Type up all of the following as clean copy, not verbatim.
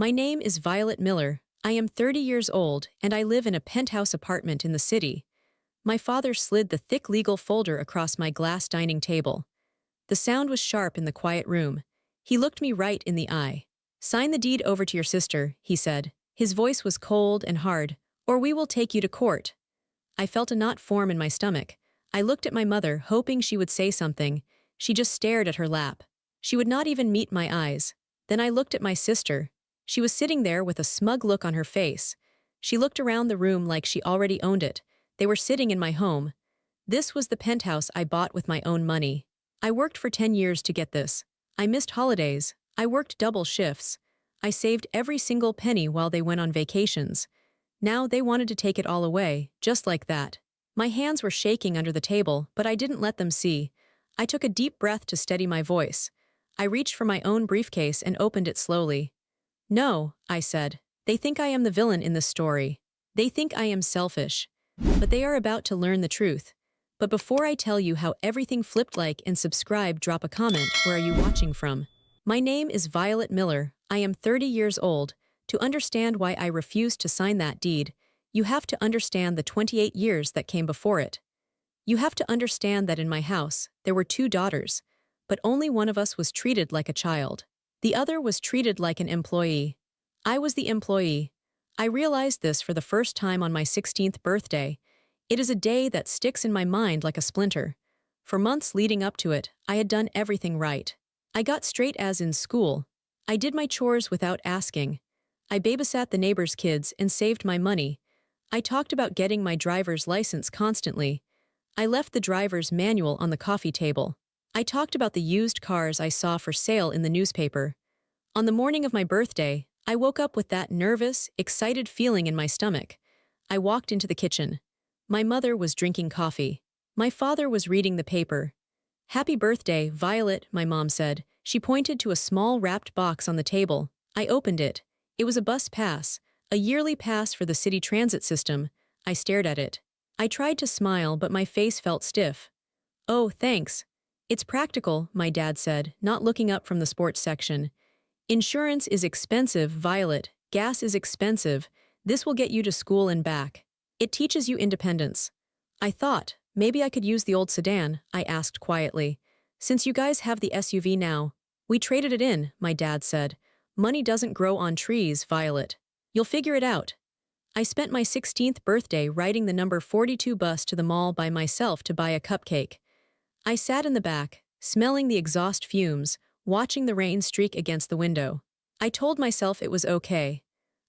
My name is Violet Miller. I am 30 years old and I live in a penthouse apartment in the city. My father slid the thick legal folder across my glass dining table. The sound was sharp in the quiet room. He looked me right in the eye. "Sign the deed over to your sister," he said. His voice was cold and hard, "or we will take you to court." I felt a knot form in my stomach. I looked at my mother, hoping she would say something. She just stared at her lap. She would not even meet my eyes. Then I looked at my sister. She was sitting there with a smug look on her face. She looked around the room like she already owned it. They were sitting in my home. This was the penthouse I bought with my own money. I worked for 10 years to get this. I missed holidays. I worked double shifts. I saved every single penny while they went on vacations. Now they wanted to take it all away, just like that. My hands were shaking under the table, but I didn't let them see. I took a deep breath to steady my voice. I reached for my own briefcase and opened it slowly. "No," I said. "They think I am the villain in this story. They think I am selfish. But they are about to learn the truth. But before I tell you how everything flipped, like and subscribe, drop a comment. Where are you watching from? My name is Violet Miller. I am 30 years old. To understand why I refused to sign that deed, you have to understand the 28 years that came before it. You have to understand that in my house, there were 2 daughters, but only one of us was treated like a child. The other was treated like an employee. I was the employee. I realized this for the first time on my 16th birthday. It is a day that sticks in my mind like a splinter. For months leading up to it, I had done everything right. I got straight A's in school. I did my chores without asking. I babysat the neighbors' kids and saved my money. I talked about getting my driver's license constantly. I left the driver's manual on the coffee table. I talked about the used cars I saw for sale in the newspaper. On the morning of my birthday, I woke up with that nervous, excited feeling in my stomach. I walked into the kitchen. My mother was drinking coffee. My father was reading the paper. "Happy birthday, Violet," my mom said. She pointed to a small wrapped box on the table. I opened it. It was a bus pass, a yearly pass for the city transit system. I stared at it. I tried to smile, but my face felt stiff. "Oh, thanks. It's practical," my dad said, not looking up from the sports section. "Insurance is expensive, Violet. Gas is expensive. This will get you to school and back. It teaches you independence." I thought, maybe I could use the old sedan, I asked quietly. "Since you guys have the SUV now." "We traded it in," my dad said. "Money doesn't grow on trees, Violet. You'll figure it out." I spent my 16th birthday riding the number 42 bus to the mall by myself to buy a cupcake. I sat in the back, smelling the exhaust fumes, watching the rain streak against the window. I told myself it was okay.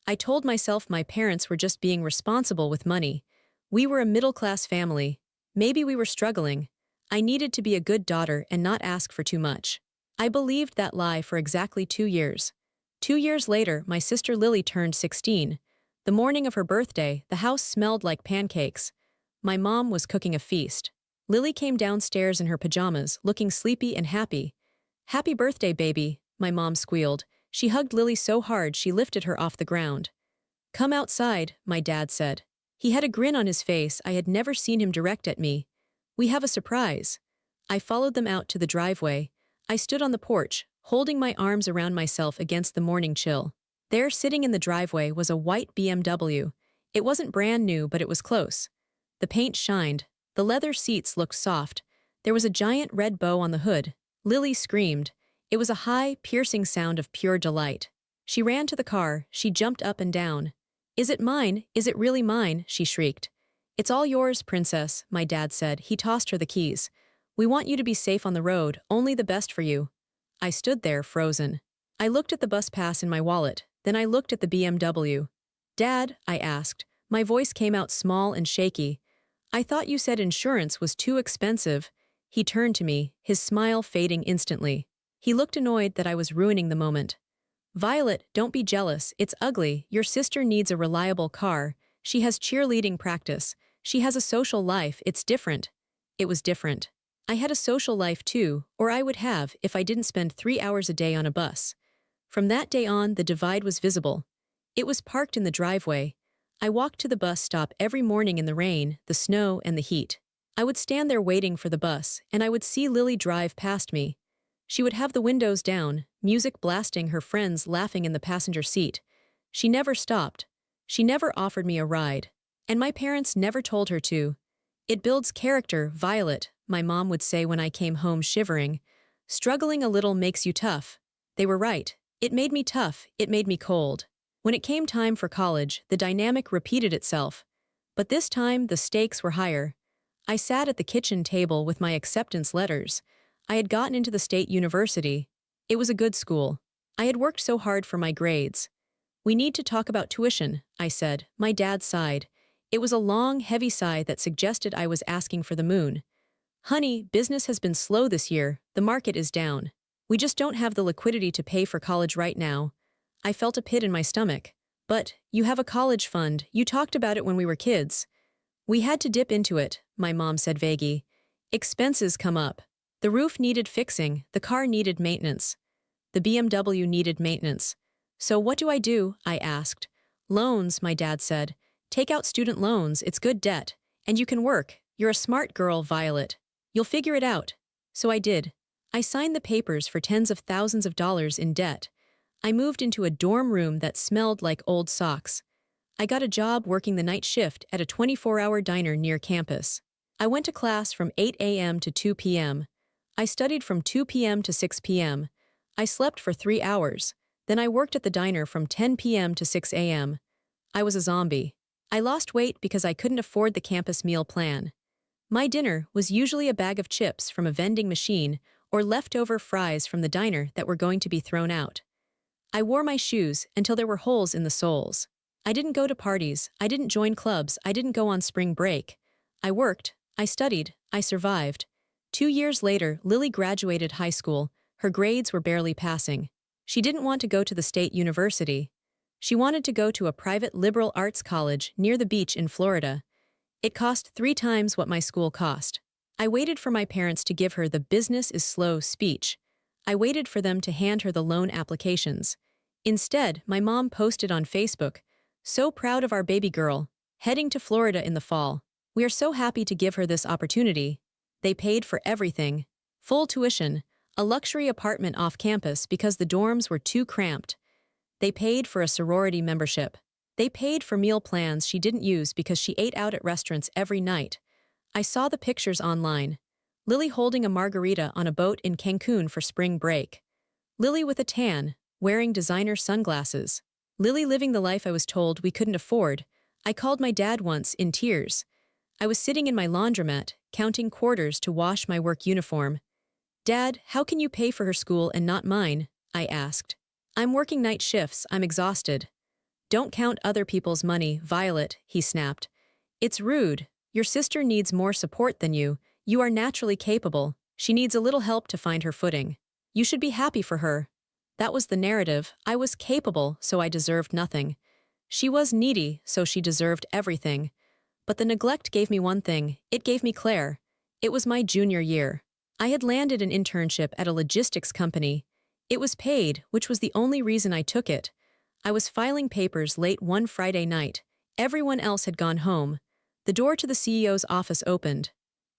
I told myself my parents were just being responsible with money. We were a middle-class family. Maybe we were struggling. I needed to be a good daughter and not ask for too much. I believed that lie for exactly 2 years. 2 years later, my sister Lily turned 16. The morning of her birthday, the house smelled like pancakes. My mom was cooking a feast. Lily came downstairs in her pajamas, looking sleepy and happy. "Happy birthday, baby," my mom squealed. She hugged Lily so hard she lifted her off the ground. "Come outside," my dad said. He had a grin on his face I had never seen him direct at me. "We have a surprise." I followed them out to the driveway. I stood on the porch, holding my arms around myself against the morning chill. There, sitting in the driveway, was a white BMW. It wasn't brand new, but it was close. The paint shined. The leather seats looked soft. There was a giant red bow on the hood. Lily screamed. It was a high, piercing sound of pure delight. She ran to the car. She jumped up and down. "Is it mine? Is it really mine?" she shrieked. "It's all yours, princess," my dad said. He tossed her the keys. "We want you to be safe on the road, only the best for you." I stood there, frozen. I looked at the bus pass in my wallet. Then I looked at the BMW. "Dad," I asked. My voice came out small and shaky. "I thought you said insurance was too expensive." He turned to me, his smile fading instantly. He looked annoyed that I was ruining the moment. "Violet, don't be jealous. It's ugly. Your sister needs a reliable car. She has cheerleading practice. She has a social life. It's different." It was different. I had a social life too, or I would have if I didn't spend 3 hours a day on a bus. From that day on, the divide was visible. It was parked in the driveway. I walked to the bus stop every morning in the rain, the snow, and the heat. I would stand there waiting for the bus, and I would see Lily drive past me. She would have the windows down, music blasting, her friends laughing in the passenger seat. She never stopped. She never offered me a ride. And my parents never told her to. It builds character, Violet, my mom would say when I came home shivering. Struggling a little makes you tough. They were right. It made me tough, it made me cold. When it came time for college, the dynamic repeated itself. But this time, the stakes were higher. I sat at the kitchen table with my acceptance letters. I had gotten into the state university. It was a good school. I had worked so hard for my grades. We need to talk about tuition, I said. My dad sighed. It was a long, heavy sigh that suggested I was asking for the moon. Honey, business has been slow this year. The market is down. We just don't have the liquidity to pay for college right now. I felt a pit in my stomach. But, you have a college fund. You talked about it when we were kids. We had to dip into it, my mom said vaguely. Expenses come up. The roof needed fixing, the car needed maintenance. The BMW needed maintenance. So what do? I asked. Loans, my dad said. Take out student loans, it's good debt. And you can work. You're a smart girl, Violet. You'll figure it out. So I did. I signed the papers for tens of thousands of dollars in debt. I moved into a dorm room that smelled like old socks. I got a job working the night shift at a 24-hour diner near campus. I went to class from 8 a.m. to 2 p.m. I studied from 2 p.m. to 6 p.m. I slept for 3 hours. Then I worked at the diner from 10 p.m. to 6 a.m. I was a zombie. I lost weight because I couldn't afford the campus meal plan. My dinner was usually a bag of chips from a vending machine or leftover fries from the diner that were going to be thrown out. I wore my shoes until there were holes in the soles. I didn't go to parties, I didn't join clubs, I didn't go on spring break. I worked, I studied, I survived. 2 years later, Lily graduated high school. Her grades were barely passing. She didn't want to go to the state university. She wanted to go to a private liberal arts college near the beach in Florida. It cost 3 times what my school cost. I waited for my parents to give her the business is slow speech. I waited for them to hand her the loan applications. Instead, my mom posted on Facebook, "So proud of our baby girl, heading to Florida in the fall. We are so happy to give her this opportunity." They paid for everything. Full tuition, a luxury apartment off campus because the dorms were too cramped. They paid for a sorority membership. They paid for meal plans she didn't use because she ate out at restaurants every night. I saw the pictures online. Lily holding a margarita on a boat in Cancun for spring break. Lily with a tan, wearing designer sunglasses. Lily living the life I was told we couldn't afford. I called my dad once, in tears. I was sitting in my laundromat, counting quarters to wash my work uniform. "Dad, how can you pay for her school and not mine?" I asked. "I'm working night shifts, I'm exhausted." "Don't count other people's money, Violet," he snapped. "It's rude. Your sister needs more support than you. You are naturally capable. She needs a little help to find her footing. You should be happy for her." That was the narrative. I was capable, so I deserved nothing. She was needy, so she deserved everything. But the neglect gave me one thing. It gave me Claire. It was my junior year. I had landed an internship at a logistics company. It was paid, which was the only reason I took it. I was filing papers late one Friday night. Everyone else had gone home. The door to the CEO's office opened.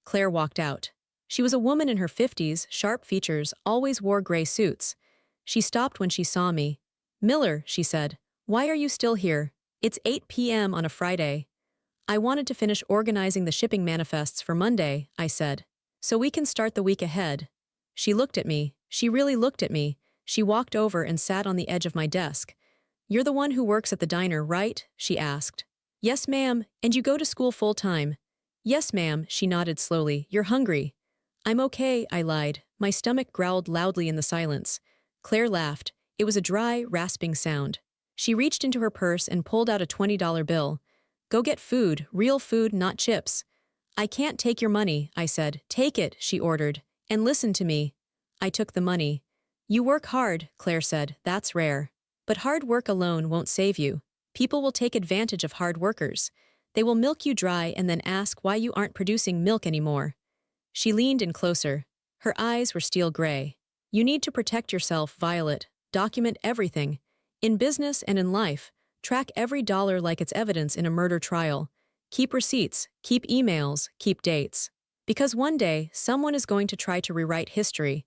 Claire walked out. She was a woman in her 50s, sharp features, always wore gray suits. She stopped when she saw me. "Miller," she said, "why are you still here? It's 8 p.m. on a Friday." "I wanted to finish organizing the shipping manifests for Monday," I said. "So we can start the week ahead." She looked at me. She really looked at me. She walked over and sat on the edge of my desk. "You're the one who works at the diner, right?" she asked. "Yes, ma'am, and you go to school full-time." "Yes, ma'am," she nodded slowly. "You're hungry." "I'm okay," I lied. My stomach growled loudly in the silence. Claire laughed. It was a dry, rasping sound. She reached into her purse and pulled out a $20 bill. "Go get food, real food, not chips." "I can't take your money," I said. "Take it," she ordered. "And listen to me." I took the money. "You work hard," Claire said. "That's rare. But hard work alone won't save you. People will take advantage of hard workers. They will milk you dry and then ask why you aren't producing milk anymore." She leaned in closer. Her eyes were steel gray. "You need to protect yourself, Violet. Document everything. In business and in life, track every dollar like it's evidence in a murder trial. Keep receipts, keep emails, keep dates. Because one day, someone is going to try to rewrite history.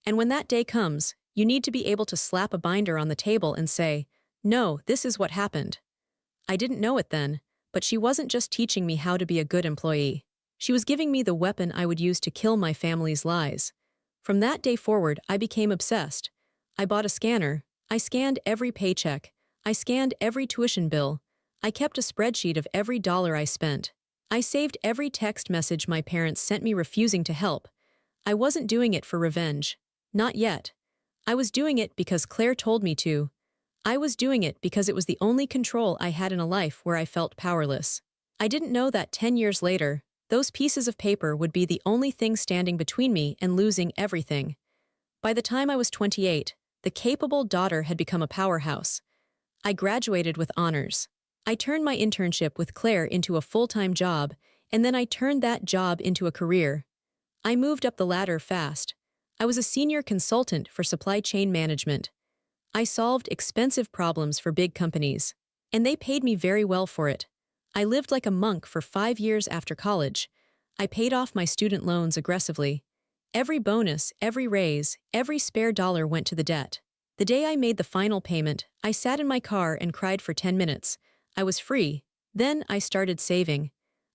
And when that day comes, you need to be able to slap a binder on the table and say, "No, this is what happened." I didn't know it then, but she wasn't just teaching me how to be a good employee. She was giving me the weapon I would use to kill my family's lies. From that day forward, I became obsessed. I bought a scanner. I scanned every paycheck. I scanned every tuition bill. I kept a spreadsheet of every dollar I spent. I saved every text message my parents sent me refusing to help. I wasn't doing it for revenge. Not yet. I was doing it because Claire told me to. I was doing it because it was the only control I had in a life where I felt powerless. I didn't know that 10 years later, those pieces of paper would be the only thing standing between me and losing everything. By the time I was 28, the capable daughter had become a powerhouse. I graduated with honors. I turned my internship with Claire into a full-time job, and then I turned that job into a career. I moved up the ladder fast. I was a senior consultant for supply chain management. I solved expensive problems for big companies, and they paid me very well for it. I lived like a monk for 5 years after college. I paid off my student loans aggressively. Every bonus, every raise, every spare dollar went to the debt. The day I made the final payment, I sat in my car and cried for 10 minutes. I was free. Then I started saving.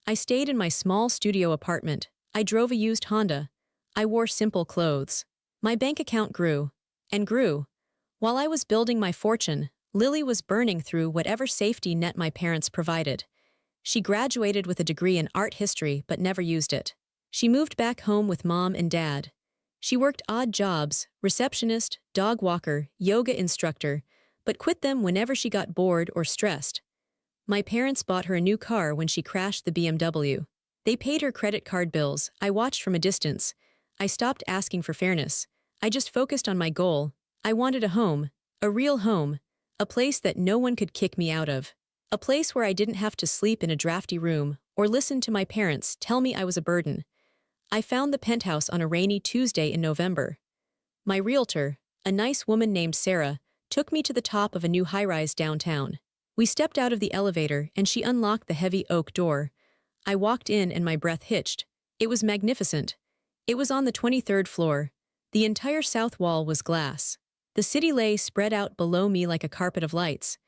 I stayed in my small studio apartment. I drove a used Honda. I wore simple clothes. My bank account grew and grew. While I was building my fortune, Lily was burning through whatever safety net my parents provided. She graduated with a degree in art history but never used it. She moved back home with mom and dad. She worked odd jobs, receptionist, dog walker, yoga instructor, but quit them whenever she got bored or stressed. My parents bought her a new car when she crashed the BMW. They paid her credit card bills. I watched from a distance. I stopped asking for fairness. I just focused on my goal. I wanted a home, a real home, a place that no one could kick me out of. A place where I didn't have to sleep in a drafty room or listen to my parents tell me I was a burden. I found the Penthouse on a rainy Tuesday in November. My realtor, a nice woman named Sarah, took me to the top of a new high-rise downtown. We stepped out of the elevator and she unlocked the heavy oak door. I walked in and my breath hitched. It was magnificent. It was on the 23rd floor. The entire south wall was glass. The city lay spread out below me like a carpet of lights.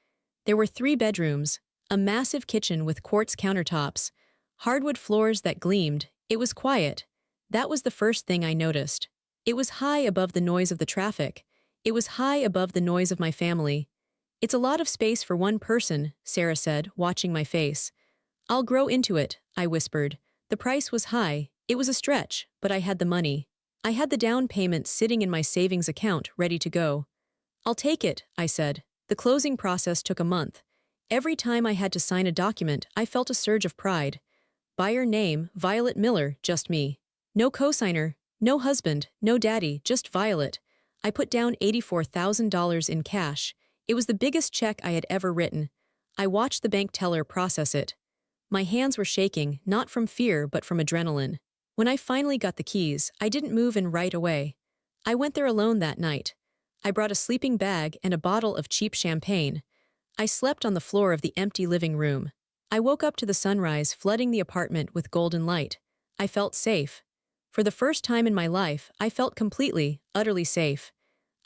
There were 3 bedrooms, a massive kitchen with quartz countertops, hardwood floors that gleamed. It was quiet. That was the first thing I noticed. It was high above the noise of the traffic. It was high above the noise of my family. "It's a lot of space for one person," Sarah said, watching my face. "I'll grow into it," I whispered. The price was high. It was a stretch, but I had the money. I had the down payment sitting in my savings account, ready to go. "I'll take it," I said. The closing process took a month. Every time I had to sign a document, I felt a surge of pride. Buyer name, Violet Miller, just me. No cosigner, no husband, no daddy, just Violet. I put down $84,000 in cash. It was the biggest check I had ever written. I watched the bank teller process it. My hands were shaking, not from fear but from adrenaline. When I finally got the keys, I didn't move in right away. I went there alone that night. I brought a sleeping bag and a bottle of cheap champagne. I slept on the floor of the empty living room. I woke up to the sunrise flooding the apartment with golden light. I felt safe. For the first time in my life, I felt completely, utterly safe.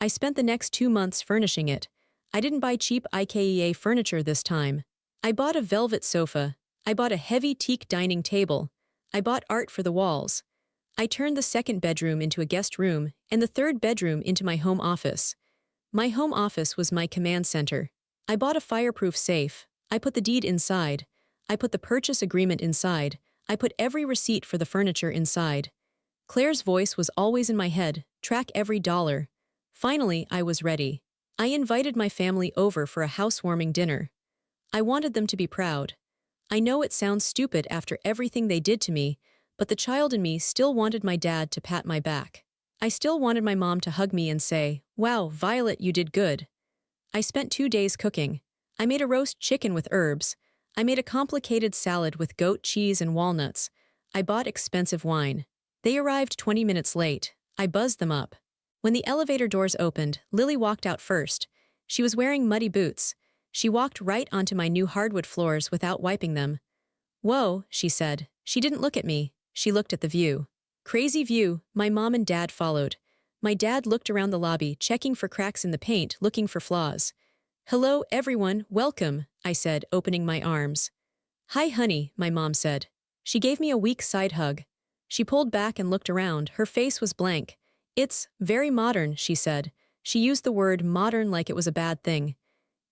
I spent the next 2 months furnishing it. I didn't buy cheap IKEA furniture this time. I bought a velvet sofa. I bought a heavy teak dining table. I bought art for the walls. I turned the 2nd bedroom into a guest room and the 3rd bedroom into my home office. My home office was my command center. I bought a fireproof safe. I put the deed inside. I put the purchase agreement inside. I put every receipt for the furniture inside. Claire's voice was always in my head, track every dollar. Finally, I was ready. I invited my family over for a housewarming dinner. I wanted them to be proud. I know it sounds stupid after everything they did to me, but the child in me still wanted my dad to pat my back. I still wanted my mom to hug me and say, "Wow, Violet, you did good." I spent 2 days cooking. I made a roast chicken with herbs. I made a complicated salad with goat cheese and walnuts. I bought expensive wine. They arrived 20 minutes late. I buzzed them up. When the elevator doors opened, Lily walked out first. She was wearing muddy boots. She walked right onto my new hardwood floors without wiping them. "Whoa," she said. She didn't look at me. She looked at the view. Crazy view. My mom and dad followed. My dad looked around the lobby, checking for cracks in the paint, looking for flaws. "Hello, everyone, welcome," I said, opening my arms. "Hi, honey," my mom said. She gave me a weak side hug. She pulled back and looked around. Her face was blank. "It's very modern," she said. She used the word modern like it was a bad thing.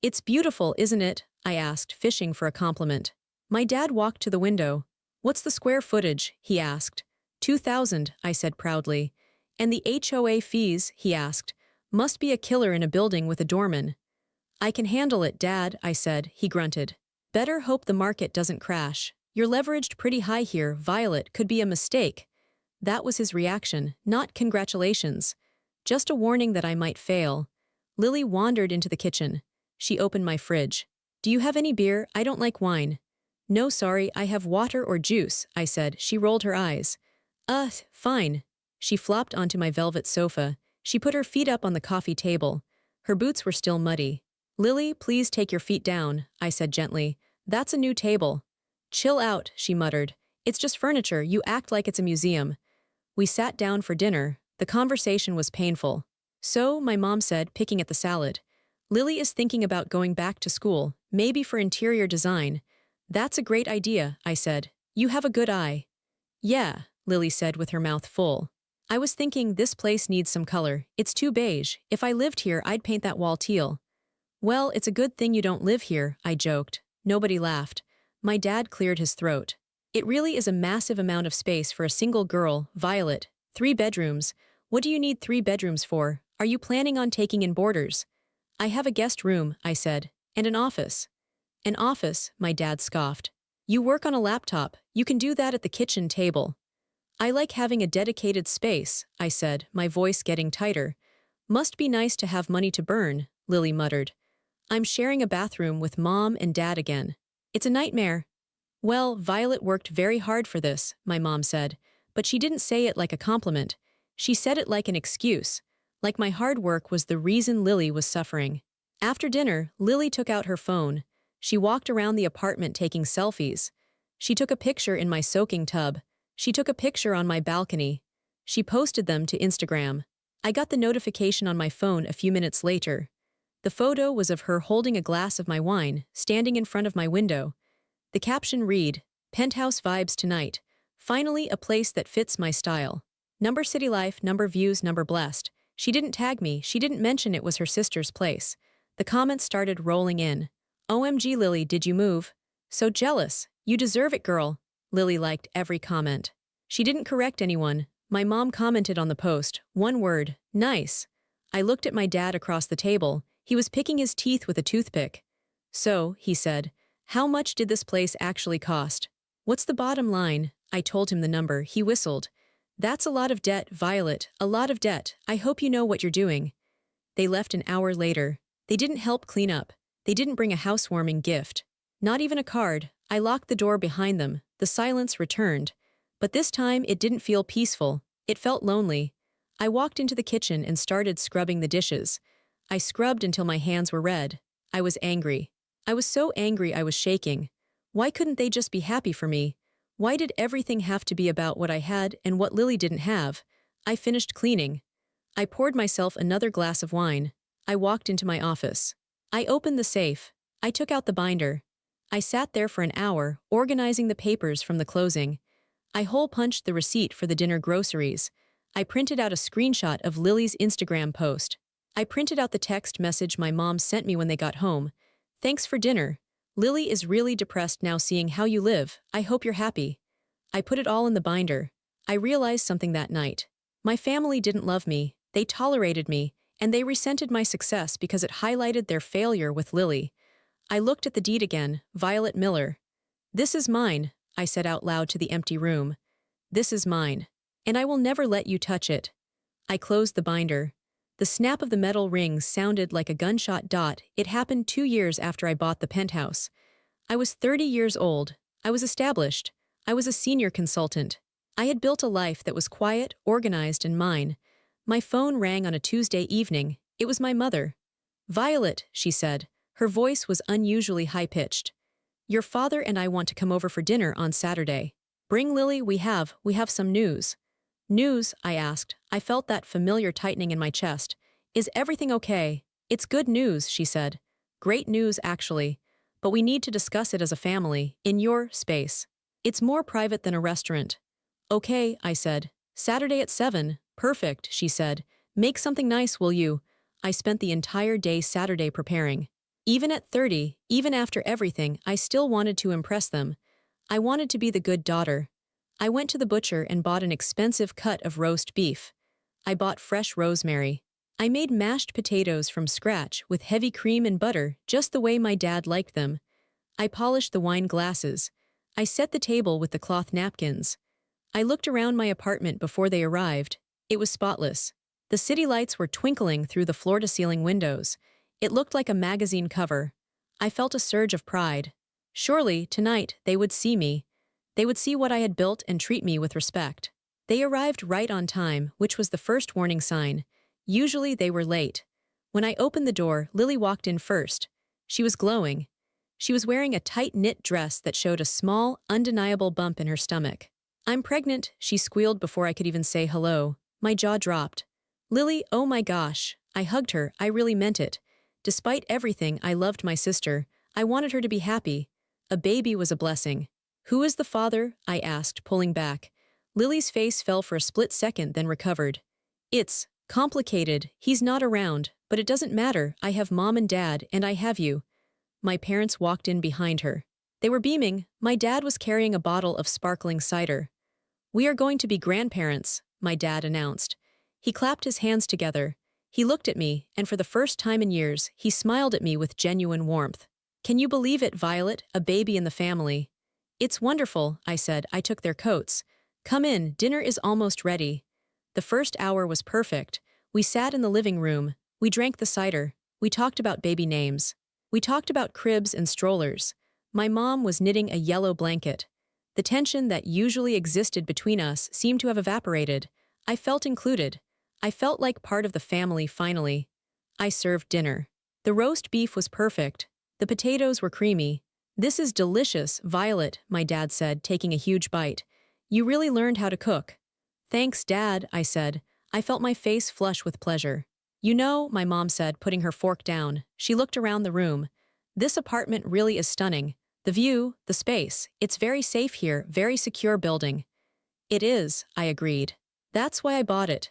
"It's beautiful, isn't it?" I asked, fishing for a compliment. My dad walked to the window. "What's the square footage?" he asked. 2,000, I said proudly. "And the HOA fees?" he asked. "Must be a killer in a building with a doorman." "I can handle it, Dad," I said, he grunted. "Better hope the market doesn't crash. You're leveraged pretty high here, Violet, could be a mistake." That was his reaction, not congratulations. Just a warning that I might fail. Lily wandered into the kitchen. She opened my fridge. "Do you have any beer? I don't like wine." "No, sorry, I have water or juice," I said. She rolled her eyes. Fine." She flopped onto my velvet sofa. She put her feet up on the coffee table. Her boots were still muddy. "Lily, please take your feet down," I said gently. "That's a new table." "Chill out," she muttered. "It's just furniture, you act like it's a museum." We sat down for dinner. The conversation was painful. "So," my mom said, picking at the salad, "Lily is thinking about going back to school, maybe for interior design." "That's a great idea," I said. "You have a good eye." "Yeah," Lily said with her mouth full. "I was thinking this place needs some color. It's too beige. If I lived here, I'd paint that wall teal." "Well, it's a good thing you don't live here," I joked. Nobody laughed. My dad cleared his throat. "It really is a massive amount of space for a single girl, Violet. 3 bedrooms. What do you need 3 bedrooms for? Are you planning on taking in boarders?" "I have a guest room," I said, "and an office." "An office," my dad scoffed. "You work on a laptop. You can do that at the kitchen table." "I like having a dedicated space," I said, my voice getting tighter. "Must be nice to have money to burn," Lily muttered. "I'm sharing a bathroom with Mom and Dad again. It's a nightmare." "Well, Violet worked very hard for this," my mom said, but she didn't say it like a compliment. She said it like an excuse, like my hard work was the reason Lily was suffering. After dinner, Lily took out her phone. She walked around the apartment taking selfies. She took a picture in my soaking tub. She took a picture on my balcony. She posted them to Instagram. I got the notification on my phone a few minutes later. The photo was of her holding a glass of my wine, standing in front of my window. The caption read, "Penthouse vibes tonight. Finally a place that fits my style. Number city life, number views, number blessed." She didn't tag me, she didn't mention it was her sister's place. The comments started rolling in. "OMG Lily, did you move? So jealous. You deserve it, girl." Lily liked every comment. She didn't correct anyone. My mom commented on the post, one word, "Nice." I looked at my dad across the table. He was picking his teeth with a toothpick. "So," he said, "how much did this place actually cost?" "What's the bottom line?" I told him the number. He whistled. "That's a lot of debt, Violet, a lot of debt. I hope you know what you're doing." They left an hour later. They didn't help clean up. They didn't bring a housewarming gift. Not even a card. I locked the door behind them. The silence returned. But this time it didn't feel peaceful. It felt lonely. I walked into the kitchen and started scrubbing the dishes. I scrubbed until my hands were red. I was angry. I was so angry I was shaking. Why couldn't they just be happy for me? Why did everything have to be about what I had and what Lily didn't have? I finished cleaning. I poured myself another glass of wine. I walked into my office. I opened the safe. I took out the binder. I sat there for an hour, organizing the papers from the closing. I hole-punched the receipt for the dinner groceries. I printed out a screenshot of Lily's Instagram post. I printed out the text message my mom sent me when they got home. "Thanks for dinner. Lily is really depressed now seeing how you live. I hope you're happy." I put it all in the binder. I realized something that night. My family didn't love me, they tolerated me, and they resented my success because it highlighted their failure with Lily. I looked at the deed again, Violet Miller. "This is mine," I said out loud to the empty room. "This is mine. And I will never let you touch it." I closed the binder. The snap of the metal rings sounded like a gunshot. It happened 2 years after I bought the penthouse. I was 30 years old. I was established. I was a senior consultant. I had built a life that was quiet, organized, and mine. My phone rang on a Tuesday evening. It was my mother. "Violet," she said. Her voice was unusually high-pitched. "Your father and I want to come over for dinner on Saturday. Bring Lily, we have some news." News, I asked. I felt that familiar tightening in my chest. Is everything okay? It's good news, she said. Great news, actually. But we need to discuss it as a family, in your space. It's more private than a restaurant. Okay, I said. Saturday at 7. Perfect, she said. Make something nice, will you? I spent the entire day Saturday preparing. Even at 30, even after everything, I still wanted to impress them. I wanted to be the good daughter. I went to the butcher and bought an expensive cut of roast beef. I bought fresh rosemary. I made mashed potatoes from scratch with heavy cream and butter, just the way my dad liked them. I polished the wine glasses. I set the table with the cloth napkins. I looked around my apartment before they arrived. It was spotless. The city lights were twinkling through the floor-to-ceiling windows. It looked like a magazine cover. I felt a surge of pride. Surely, tonight, they would see me. They would see what I had built and treat me with respect. They arrived right on time, which was the first warning sign. Usually they were late. When I opened the door, Lily walked in first. She was glowing. She was wearing a tight-knit dress that showed a small, undeniable bump in her stomach. I'm pregnant, she squealed before I could even say hello. My jaw dropped. Lily, oh my gosh. I hugged her, I really meant it. Despite everything, I loved my sister. I wanted her to be happy. A baby was a blessing. Who is the father? I asked, pulling back. Lily's face fell for a split second, then recovered. It's complicated. He's not around, but it doesn't matter. I have mom and dad, and I have you. My parents walked in behind her. They were beaming. My dad was carrying a bottle of sparkling cider. We are going to be grandparents, my dad announced. He clapped his hands together. He looked at me, and for the first time in years, he smiled at me with genuine warmth. Can you believe it, Violet, a baby in the family? It's wonderful, I said. I took their coats. Come in, dinner is almost ready. The first hour was perfect. We sat in the living room. We drank the cider. We talked about baby names. We talked about cribs and strollers. My mom was knitting a yellow blanket. The tension that usually existed between us seemed to have evaporated. I felt included. I felt like part of the family finally. I served dinner. The roast beef was perfect. The potatoes were creamy. This is delicious, Violet, my dad said, taking a huge bite. You really learned how to cook. Thanks, Dad, I said. I felt my face flush with pleasure. You know, my mom said, putting her fork down. She looked around the room. This apartment really is stunning. The view, the space, it's very safe here, very secure building. It is, I agreed. That's why I bought it.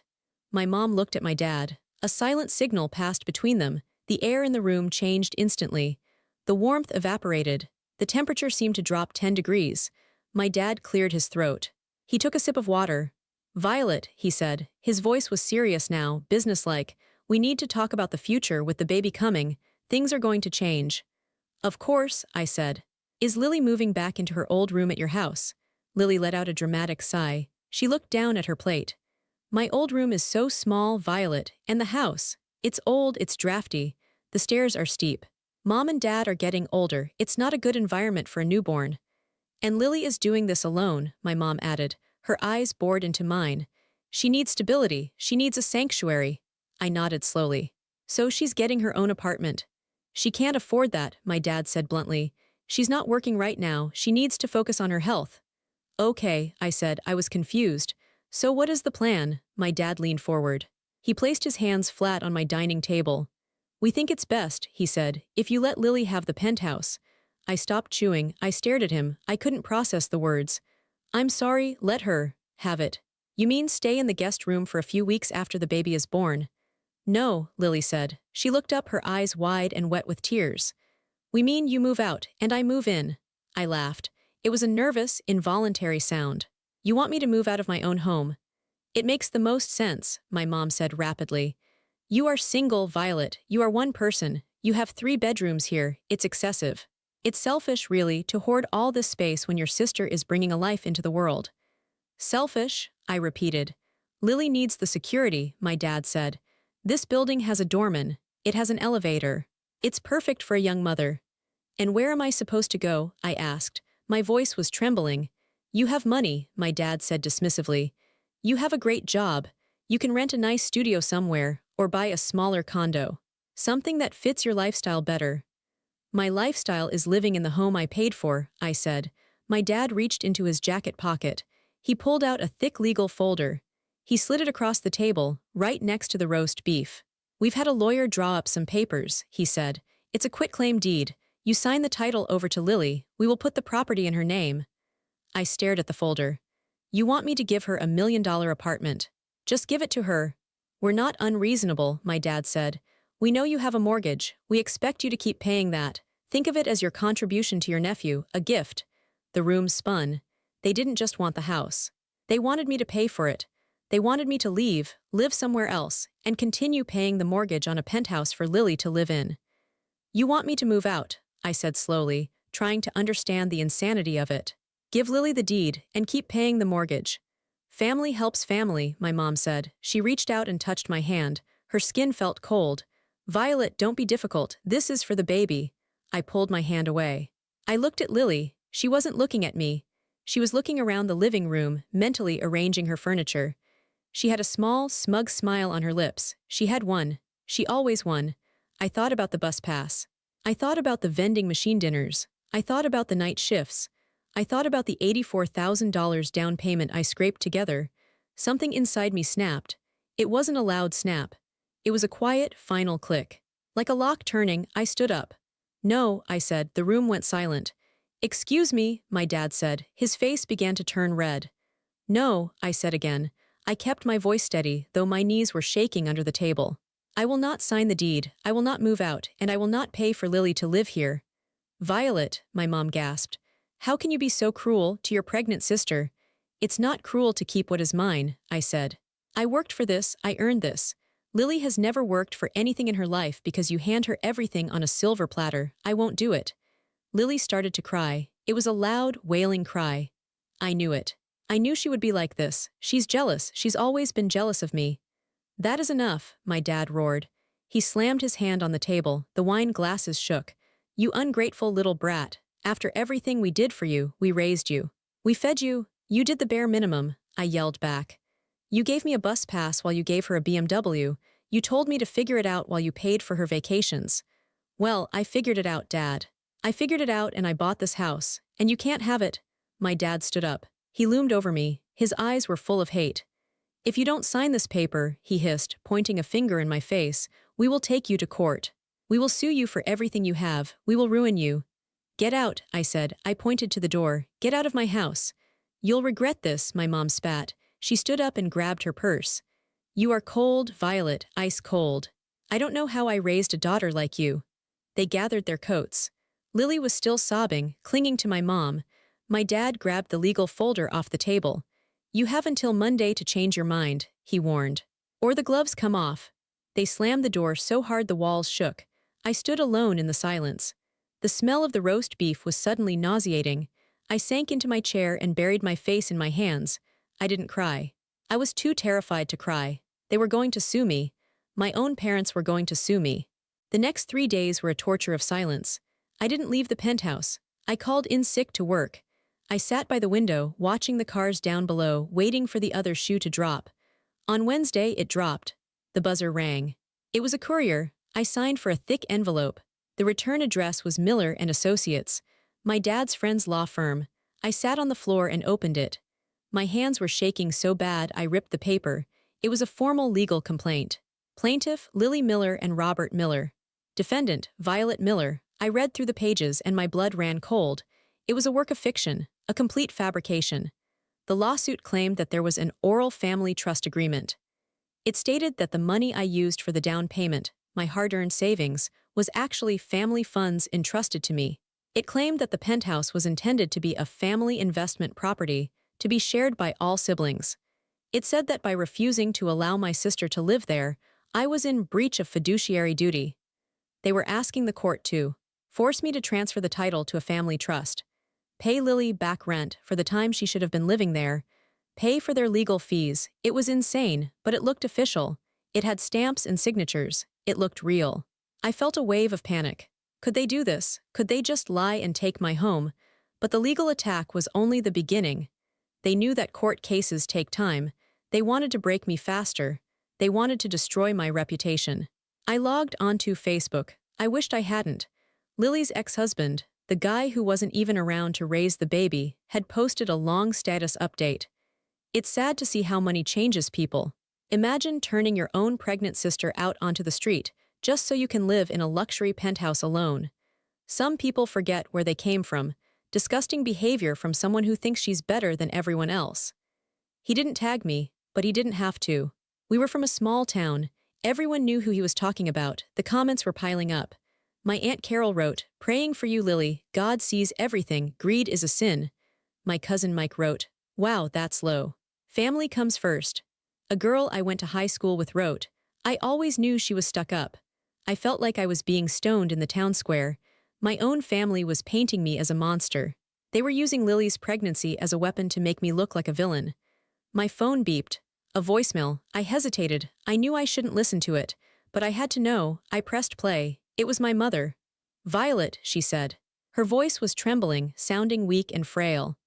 My mom looked at my dad. A silent signal passed between them. The air in the room changed instantly. The warmth evaporated. The temperature seemed to drop 10 degrees. My dad cleared his throat. He took a sip of water. Violet, he said. His voice was serious now, businesslike. We need to talk about the future with the baby coming. Things are going to change. Of course, I said. Is Lily moving back into her old room at your house? Lily let out a dramatic sigh. She looked down at her plate. My old room is so small, Violet, and the house. It's old, it's drafty. The stairs are steep. Mom and Dad are getting older. It's not a good environment for a newborn. And Lily is doing this alone, my mom added. Her eyes bored into mine. She needs stability. She needs a sanctuary. I nodded slowly. So she's getting her own apartment. She can't afford that, my dad said bluntly. She's not working right now. She needs to focus on her health. Okay, I said. I was confused. So what is the plan? My dad leaned forward. He placed his hands flat on my dining table. We think it's best, he said, if you let Lily have the penthouse. I stopped chewing. I stared at him. I couldn't process the words. I'm sorry, let her have it. You mean stay in the guest room for a few weeks after the baby is born? No, Lily said. She looked up, her eyes wide and wet with tears. We mean you move out, and I move in. I laughed. It was a nervous, involuntary sound. You want me to move out of my own home? It makes the most sense, my mom said rapidly. You are single, Violet. You are one person. You have 3 bedrooms here. It's excessive. It's selfish, really, to hoard all this space when your sister is bringing a life into the world. Selfish, I repeated. Lily needs the security, my dad said. This building has a doorman. It has an elevator. It's perfect for a young mother. And where am I supposed to go? I asked. My voice was trembling. You have money, my dad said dismissively. You have a great job. You can rent a nice studio somewhere, or buy a smaller condo. Something that fits your lifestyle better. My lifestyle is living in the home I paid for, I said. My dad reached into his jacket pocket. He pulled out a thick legal folder. He slid it across the table, right next to the roast beef. "We've had a lawyer draw up some papers," he said. "It's a quitclaim deed. You sign the title over to Lily, we will put the property in her name." I stared at the folder. "You want me to give her $1 million apartment. Just give it to her." "We're not unreasonable," my dad said. "We know you have a mortgage. We expect you to keep paying that. Think of it as your contribution to your nephew, a gift." The room spun. They didn't just want the house. They wanted me to pay for it. They wanted me to leave, live somewhere else, and continue paying the mortgage on a penthouse for Lily to live in. "You want me to move out," I said slowly, trying to understand the insanity of it. "Give Lily the deed, and keep paying the mortgage." "Family helps family," my mom said. She reached out and touched my hand. Her skin felt cold. "Violet, don't be difficult. This is for the baby." I pulled my hand away. I looked at Lily. She wasn't looking at me. She was looking around the living room, mentally arranging her furniture. She had a small, smug smile on her lips. She had won. She always won. I thought about the bus pass. I thought about the vending machine dinners. I thought about the night shifts. I thought about the $84,000 down payment I scraped together. Something inside me snapped. It wasn't a loud snap. It was a quiet, final click. Like a lock turning, I stood up. "No," I said. The room went silent. "Excuse me," my dad said. His face began to turn red. "No," I said again. I kept my voice steady, though my knees were shaking under the table. "I will not sign the deed, I will not move out, and I will not pay for Lily to live here." "Violet," my mom gasped. "How can you be so cruel to your pregnant sister?" "It's not cruel to keep what is mine," I said. "I worked for this, I earned this. Lily has never worked for anything in her life because you hand her everything on a silver platter. I won't do it." Lily started to cry. It was a loud, wailing cry. I knew it. I knew she would be like this. She's jealous. She's always been jealous of me. "That is enough," my dad roared. He slammed his hand on the table. The wine glasses shook. "You ungrateful little brat. After everything we did for you, we raised you. We fed you. You did the bare minimum," I yelled back. "You gave me a bus pass while you gave her a BMW. You told me to figure it out while you paid for her vacations." "Well, I figured it out, Dad. I figured it out and I bought this house. And you can't have it." My dad stood up. He loomed over me. His eyes were full of hate. "If you don't sign this paper," he hissed, pointing a finger in my face, "we will take you to court. We will sue you for everything you have. We will ruin you." "Get out," I said. I pointed to the door. "Get out of my house." "You'll regret this," my mom spat. She stood up and grabbed her purse. "You are cold, Violet, ice cold. I don't know how I raised a daughter like you." They gathered their coats. Lily was still sobbing, clinging to my mom. My dad grabbed the legal folder off the table. "You have until Monday to change your mind," he warned. "Or the gloves come off." They slammed the door so hard the walls shook. I stood alone in the silence. The smell of the roast beef was suddenly nauseating. I sank into my chair and buried my face in my hands. I didn't cry. I was too terrified to cry. They were going to sue me. My own parents were going to sue me. The next 3 days were a torture of silence. I didn't leave the penthouse. I called in sick to work. I sat by the window, watching the cars down below, waiting for the other shoe to drop. On Wednesday, it dropped. The buzzer rang. It was a courier. I signed for a thick envelope. The return address was Miller and Associates, my dad's friend's law firm. I sat on the floor and opened it. My hands were shaking so bad I ripped the paper. It was a formal legal complaint. Plaintiff, Lily Miller and Robert Miller. Defendant, Violet Miller. I read through the pages and my blood ran cold. It was a work of fiction, a complete fabrication. The lawsuit claimed that there was an oral family trust agreement. It stated that the money I used for the down payment, my hard-earned savings, was actually family funds entrusted to me. It claimed that the penthouse was intended to be a family investment property, to be shared by all siblings. It said that by refusing to allow my sister to live there, I was in breach of fiduciary duty. They were asking the court to force me to transfer the title to a family trust, pay Lily back rent for the time she should have been living there, pay for their legal fees. It was insane, but it looked official. It had stamps and signatures. It looked real. I felt a wave of panic. Could they do this? Could they just lie and take my home? But the legal attack was only the beginning. They knew that court cases take time. They wanted to break me faster. They wanted to destroy my reputation. I logged onto Facebook. I wished I hadn't. Lily's ex-husband, the guy who wasn't even around to raise the baby, had posted a long status update. It's sad to see how money changes people. Imagine turning your own pregnant sister out onto the street just so you can live in a luxury penthouse alone. Some people forget where they came from. Disgusting behavior from someone who thinks she's better than everyone else. He didn't tag me, but he didn't have to. We were from a small town. Everyone knew who he was talking about. The comments were piling up. My Aunt Carol wrote, "Praying for you, Lily. God sees everything. Greed is a sin." My cousin Mike wrote, "Wow, that's low. Family comes first." A girl I went to high school with wrote, "I always knew she was stuck up. I felt like I was being stoned in the town square. My own family was painting me as a monster. They were using Lily's pregnancy as a weapon to make me look like a villain." My phone beeped. A voicemail. I hesitated. I knew I shouldn't listen to it, but I had to know. I pressed play. It was my mother. "Violet," she said. Her voice was trembling, sounding weak and frail.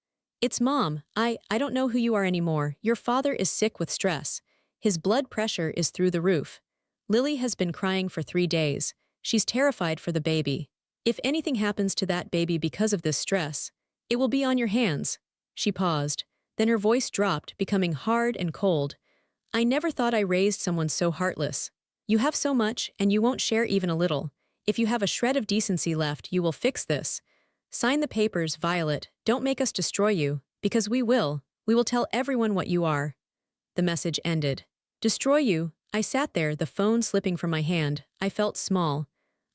"It's Mom. I don't know who you are anymore. Your father is sick with stress. His blood pressure is through the roof. Lily has been crying for 3 days. She's terrified for the baby. If anything happens to that baby because of this stress, it will be on your hands." She paused. Then her voice dropped, becoming hard and cold. "I never thought I raised someone so heartless. You have so much, and you won't share even a little. If you have a shred of decency left, you will fix this. Sign the papers, Violet. Don't make us destroy you, because we will. We will tell everyone what you are." The message ended. "Destroy you?" I sat there, the phone slipping from my hand. I felt small.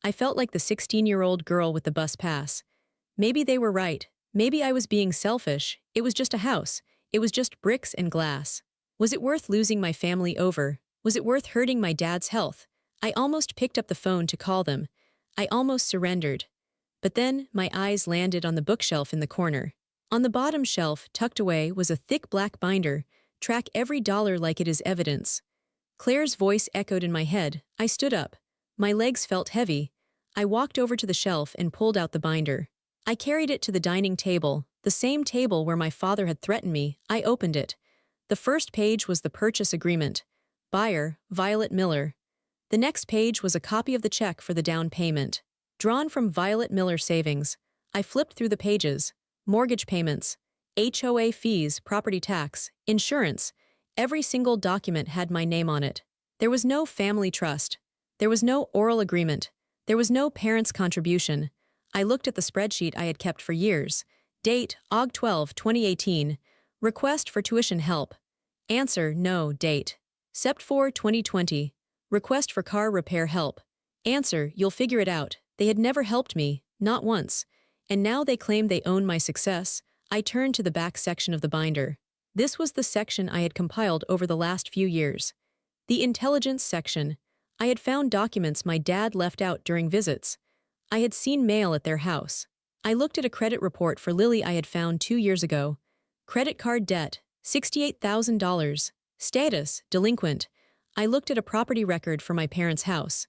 I felt like the 16-year-old girl with the bus pass. Maybe they were right. Maybe I was being selfish. It was just a house. It was just bricks and glass. Was it worth losing my family over? Was it worth hurting my dad's health? I almost picked up the phone to call them. I almost surrendered. But then my eyes landed on the bookshelf in the corner. On the bottom shelf, tucked away, was a thick black binder. "Track every dollar like it is evidence." Claire's voice echoed in my head. I stood up. My legs felt heavy. I walked over to the shelf and pulled out the binder. I carried it to the dining table, the same table where my father had threatened me. I opened it. The first page was the purchase agreement. Buyer, Violet Miller. The next page was a copy of the check for the down payment. Drawn from Violet Miller savings. I flipped through the pages. Mortgage payments, HOA fees, property tax, insurance. Every single document had my name on it. There was no family trust. There was no oral agreement. There was no parents' contribution. I looked at the spreadsheet I had kept for years. Date, Aug 12, 2018. Request for tuition help. Answer, no. Date, Sept 4, 2020. Request for car repair help. Answer, you'll figure it out. They had never helped me, not once. And now they claim they own my success. I turned to the back section of the binder. This was the section I had compiled over the last few years. The intelligence section. I had found documents my dad left out during visits. I had seen mail at their house. I looked at a credit report for Lily I had found 2 years ago. Credit card debt, $68,000. Status, delinquent. I looked at a property record for my parents' house.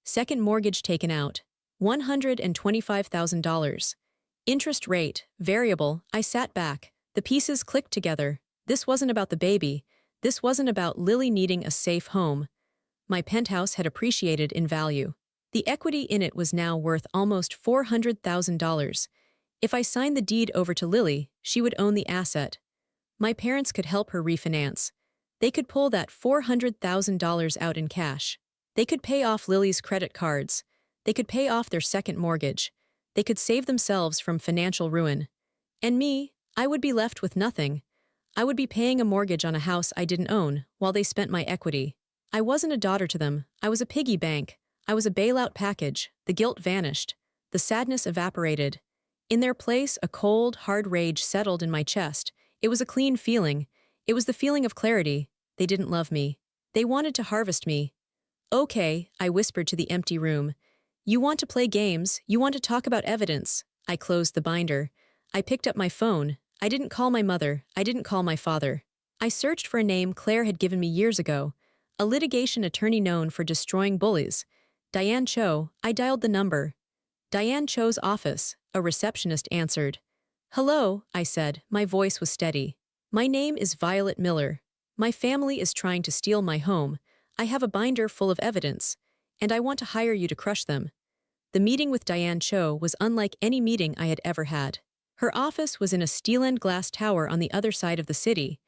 Second mortgage taken out, $125,000. Interest rate, variable. I sat back. The pieces clicked together. This wasn't about the baby. This wasn't about Lily needing a safe home. My penthouse had appreciated in value. The equity in it was now worth almost $400,000. If I signed the deed over to Lily, she would own the asset. My parents could help her refinance. They could pull that $400,000 out in cash. They could pay off Lily's credit cards. They could pay off their second mortgage. They could save themselves from financial ruin. And me, I would be left with nothing. I would be paying a mortgage on a house I didn't own while they spent my equity. I wasn't a daughter to them. I was a piggy bank. I was a bailout package. The guilt vanished. The sadness evaporated. In their place, a cold, hard rage settled in my chest. It was a clean feeling. It was the feeling of clarity. They didn't love me. They wanted to harvest me. "Okay," I whispered to the empty room. "You want to play games. You want to talk about evidence." I closed the binder. I picked up my phone. I didn't call my mother. I didn't call my father. I searched for a name Claire had given me years ago. A litigation attorney known for destroying bullies. Diane Cho. I dialed the number. Diane Cho's office. A receptionist answered. "Hello," I said. My voice was steady. "My name is Violet Miller. My family is trying to steal my home. I have a binder full of evidence, and I want to hire you to crush them." The meeting with Diane Cho was unlike any meeting I had ever had. Her office was in a steel-end glass tower on the other side of the city.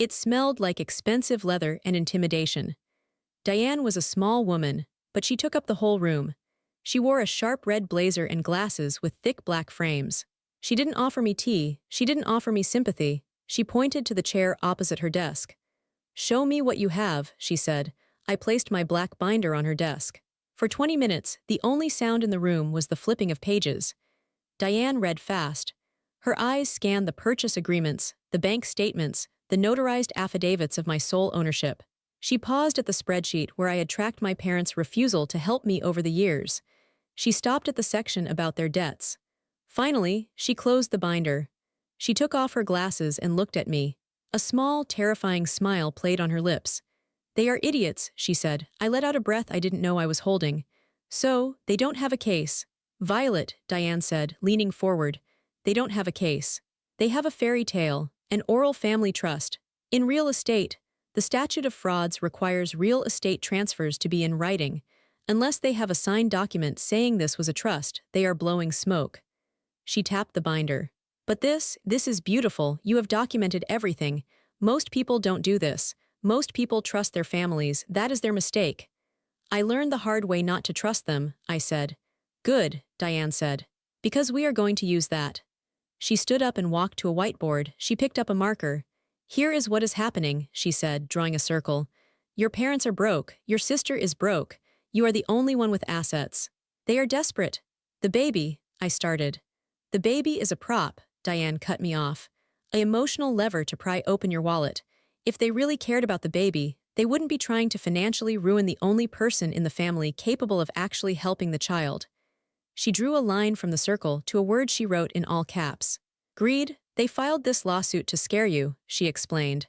It smelled like expensive leather and intimidation. Diane was a small woman, but she took up the whole room. She wore a sharp red blazer and glasses with thick black frames. She didn't offer me tea, she didn't offer me sympathy. She pointed to the chair opposite her desk. "Show me what you have," she said. I placed my black binder on her desk. For 20 minutes, the only sound in the room was the flipping of pages. Diane read fast. Her eyes scanned the purchase agreements, the bank statements, the notarized affidavits of my sole ownership. She paused at the spreadsheet where I had tracked my parents' refusal to help me over the years. She stopped at the section about their debts. Finally, she closed the binder. She took off her glasses and looked at me. A small, terrifying smile played on her lips. "They are idiots," she said. I let out a breath I didn't know I was holding. "So, they don't have a case." "Violet," Diane said, leaning forward. "They don't have a case. They have a fairy tale, an oral family trust. In real estate, the statute of frauds requires real estate transfers to be in writing. Unless they have a signed document saying this was a trust, they are blowing smoke." She tapped the binder. "But this is beautiful. You have documented everything. Most people don't do this. Most people trust their families. That is their mistake." "I learned the hard way not to trust them," I said. "Good," Diane said. "Because we are going to use that." She stood up and walked to a whiteboard. She picked up a marker. "Here is what is happening," she said, drawing a circle. "Your parents are broke. Your sister is broke. You are the only one with assets. They are desperate." "The baby," I started. "The baby is a prop," Diane cut me off. "An emotional lever to pry open your wallet. If they really cared about the baby, they wouldn't be trying to financially ruin the only person in the family capable of actually helping the child." She drew a line from the circle to a word she wrote in all caps. "Greed. They filed this lawsuit to scare you," she explained.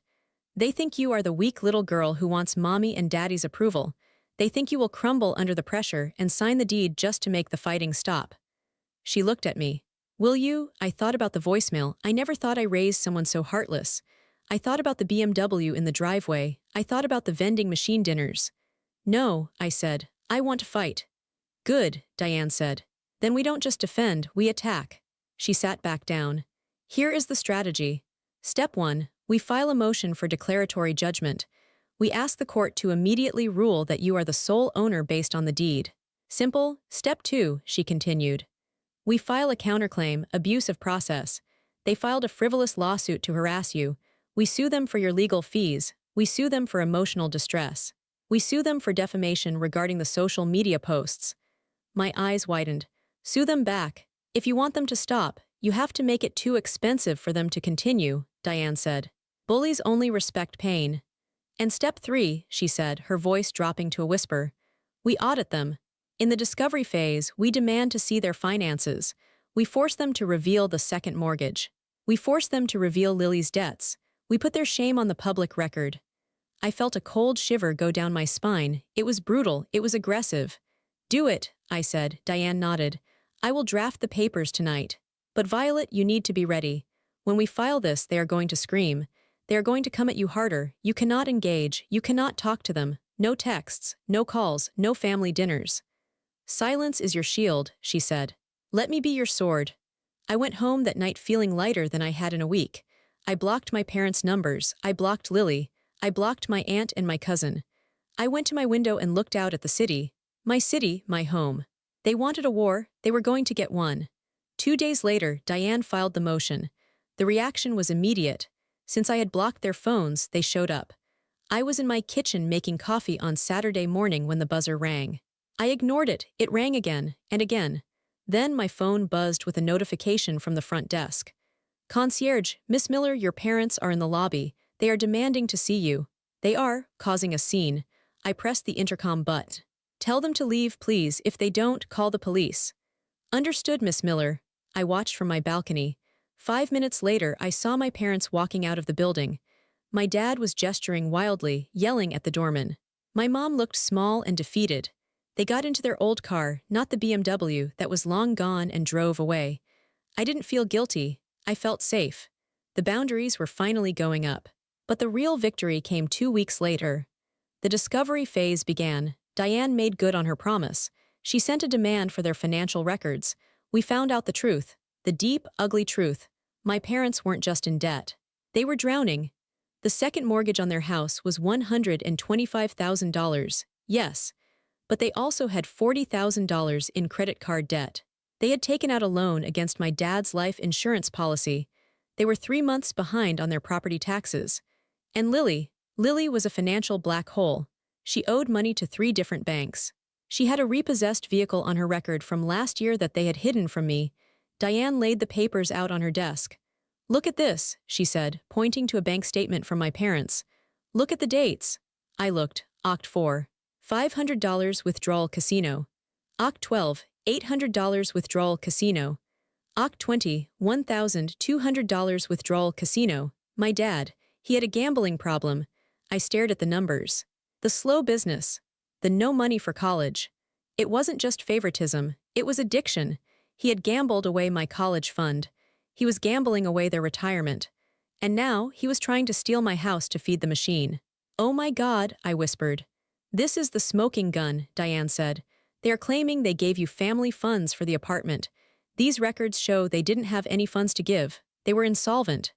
"They think you are the weak little girl who wants mommy and daddy's approval. They think you will crumble under the pressure and sign the deed just to make the fighting stop." She looked at me. "Will you?" I thought about the voicemail. I never thought I raised someone so heartless. I thought about the BMW in the driveway. I thought about the vending machine dinners. "No," I said. "I want to fight." "Good," Diane said. "Then we don't just defend, we attack." She sat back down. "Here is the strategy. Step 1, we file a motion for declaratory judgment. We ask the court to immediately rule that you are the sole owner based on the deed. Simple. Step 2, she continued. We file a counterclaim, abuse of process. They filed a frivolous lawsuit to harass you. We sue them for your legal fees. We sue them for emotional distress. We sue them for defamation regarding the social media posts." My eyes widened. "Sue them back. If you want them to stop, you have to make it too expensive for them to continue," Diane said. "Bullies only respect pain." "And step 3, she said, her voice dropping to a whisper. We audit them. In the discovery phase, we demand to see their finances. We force them to reveal the second mortgage. We force them to reveal Lily's debts. We put their shame on the public record." I felt a cold shiver go down my spine. It was brutal, it was aggressive. "Do it," I said. Diane nodded. "I will draft the papers tonight. But Violet, you need to be ready. When we file this, they are going to scream. They are going to come at you harder. You cannot engage. You cannot talk to them. No texts, no calls, no family dinners." "Silence is your shield," she said. "Let me be your sword." I went home that night feeling lighter than I had in a week. I blocked my parents' numbers. I blocked Lily. I blocked my aunt and my cousin. I went to my window and looked out at the city. My city, my home. They wanted a war. They were going to get one. 2 days later, Diane filed the motion. The reaction was immediate. Since I had blocked their phones, they showed up. I was in my kitchen making coffee on Saturday morning when the buzzer rang. I ignored it. It rang again and again. Then my phone buzzed with a notification from the front desk. "Concierge, Miss Miller, your parents are in the lobby. They are demanding to see you." "They are," causing a scene. I pressed the intercom button. "Tell them to leave, please. If they don't, call the police." "Understood, Miss Miller." I watched from my balcony. 5 minutes later, I saw my parents walking out of the building. My dad was gesturing wildly, yelling at the doorman. My mom looked small and defeated. They got into their old car, not the BMW that was long gone, and drove away. I didn't feel guilty. I felt safe. The boundaries were finally going up. But the real victory came 2 weeks later. The discovery phase began. Diane made good on her promise. She sent a demand for their financial records. We found out the truth. The deep, ugly truth. My parents weren't just in debt. They were drowning. The second mortgage on their house was $125,000, yes, but they also had $40,000 in credit card debt. They had taken out a loan against my dad's life insurance policy. They were 3 months behind on their property taxes. And Lily was a financial black hole. She owed money to 3 different banks. She had a repossessed vehicle on her record from last year that they had hidden from me. Diane laid the papers out on her desk. "Look at this," she said, pointing to a bank statement from my parents. "Look at the dates." I looked. Oct 4, $500 withdrawal casino. Oct 12, $800 withdrawal casino. Oct 20, $1,200 withdrawal casino. My dad, he had a gambling problem. I stared at the numbers. The slow business. The no money for college. It wasn't just favoritism, it was addiction. He had gambled away my college fund. He was gambling away their retirement. And now he was trying to steal my house to feed the machine. "Oh my God," I whispered. "This is the smoking gun," Diane said. "They are claiming they gave you family funds for the apartment. These records show they didn't have any funds to give. They were insolvent."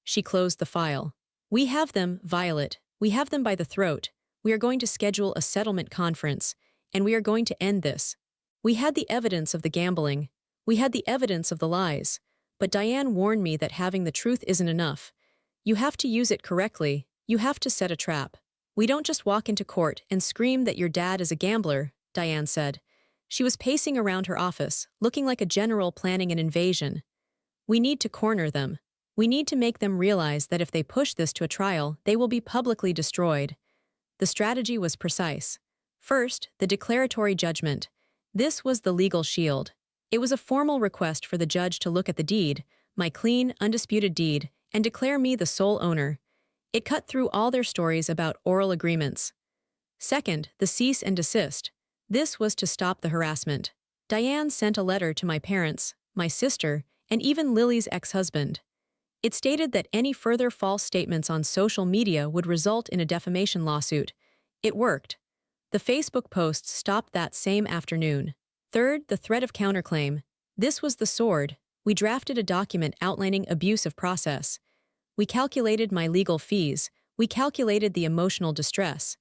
She closed the file. "We have them, Violet. We have them by the throat. We are going to schedule a settlement conference, and we are going to end this. We had the evidence of the gambling. We had the evidence of the lies. But Diane warned me that having the truth isn't enough. You have to use it correctly. You have to set a trap. We don't just walk into court and scream that your dad is a gambler," Diane said. She was pacing around her office, looking like a general planning an invasion. "We need to corner them. We need to make them realize that if they push this to a trial, they will be publicly destroyed." The strategy was precise. First, the declaratory judgment. This was the legal shield. It was a formal request for the judge to look at the deed, my clean, undisputed deed, and declare me the sole owner. It cut through all their stories about oral agreements. Second, the cease and desist. This was to stop the harassment. Diane sent a letter to my parents, my sister, and even Lily's ex-husband. It stated that any further false statements on social media would result in a defamation lawsuit. It worked. The Facebook posts stopped that same afternoon. Third, the threat of counterclaim. This was the sword. We drafted a document outlining abuse of process. We calculated my legal fees. We calculated the emotional distress.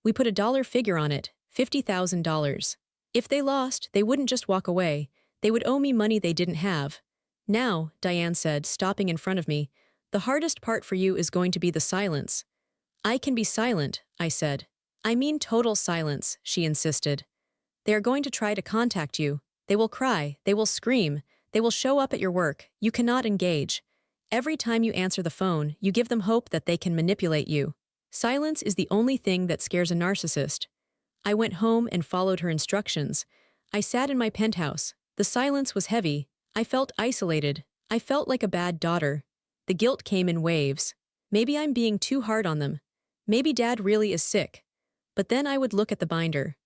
We put a dollar figure on it, $50,000. If they lost, they wouldn't just walk away. They would owe me money they didn't have. "Now," Diane said, stopping in front of me, "the hardest part for you is going to be the silence." "I can be silent," I said. "I mean total silence," she insisted. "They are going to try to contact you. They will cry, they will scream, they will show up at your work. You cannot engage. Every time you answer the phone, you give them hope that they can manipulate you. Silence is the only thing that scares a narcissist." I went home and followed her instructions. I sat in my penthouse. The silence was heavy. I felt isolated. I felt like a bad daughter. The guilt came in waves. Maybe I'm being too hard on them. Maybe Dad really is sick. But then I would look at the binder.